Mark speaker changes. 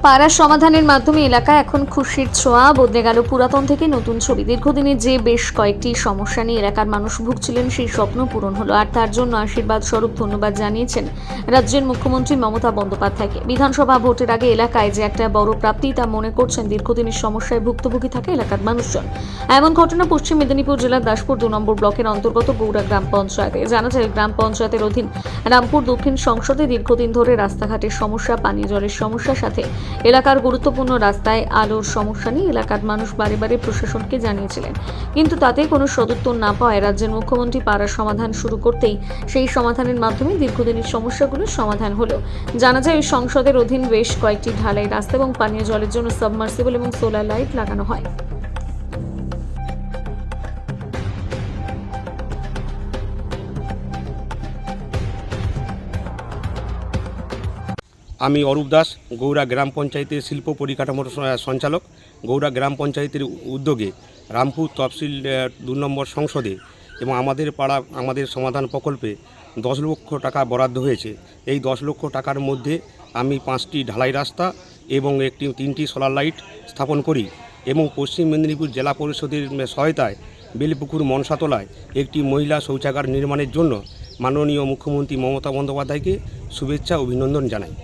Speaker 1: পাড়া সমাধানের মাধ্যমে এলাকায় এখন খুশির ছোঁয়া বদলে গেল পুরাতন থেকে নতুন ছবি। দীর্ঘদিনের যে বেশ কয়েকটি সমস্যা নিয়ে এলাকার মানুষ ভুগছিলেন, সেই স্বপ্ন পূরণ হলো। আর তার জন্য আশীর্বাদ স্বরূপ ধন্যবাদ জানিয়েছেন রাজ্যের মুখ্যমন্ত্রী মমতা বন্দ্যোপাধ্যায়কে। বিধানসভা ভোটের আগে এলাকায় যে একটা বড় প্রাপ্তি তা মনে করছেন দীর্ঘদিনের সমস্যায় ভুক্তভোগী থাকে এলাকার মানুষজন। এমন ঘটনা পশ্চিম মেদিনীপুর জেলার দাসপুর 2 নম্বর ব্লকের অন্তর্গত গৌড়া গ্রাম পঞ্চায়েতে। জানা যায়, গ্রাম পঞ্চায়েতের অধীন রামপুর দক্ষিণ সংসদে দীর্ঘদিন ধরে রাস্তাঘাটের সমস্যা, পানীয় জলের সমস্যার সাথে এলাকার গুরুত্বপূর্ণ রাস্তায় আলোর সমস্যা নিয়ে এলাকার মানুষ বারে বারে প্রশাসনকে জানিয়েছিলেন, কিন্তু তাতে কোনো সদুত্তর না পাওয়ায় রাজ্যের মুখ্যমন্ত্রী পাড়ার সমাধান শুরু করতেই সেই সমাধানের মাধ্যমে দীর্ঘদিনের সমস্যাগুলোর সমাধান হলো। জানা যায়, ওই সংসদের অধীন বেশ কয়েকটি ঢালাই রাস্তা এবং পানীয় জলের জন্য সাবমার্সিবল এবং সোলার লাইট লাগানো হয়।
Speaker 2: আমি অরূপ দাস, গৌড়া গ্রাম পঞ্চায়েতের শিল্প পরিকাঠামোর সঞ্চালক। গৌড়া গ্রাম পঞ্চায়েতের উদ্যোগে রামপুর তহসিল 2 নম্বর সংসদে এবং আমাদের পাড়া আমাদের সমাধান প্রকল্পে 10 লক্ষ টাকা বরাদ্দ হয়েছে। এই 10 লক্ষ টাকার মধ্যে আমি 5টি ঢালাই রাস্তা এবং 3টি সোলার লাইট স্থাপন করি এবং পশ্চিম মেদিনীপুর জেলা পরিষদের সহায়তায় বেলপুকুর মনসাতলায় একটি মহিলা শৌচাগার নির্মাণের জন্য মাননীয় মুখ্যমন্ত্রী মমতা বন্দ্যোপাধ্যায়কে শুভেচ্ছা অভিনন্দন জানাই।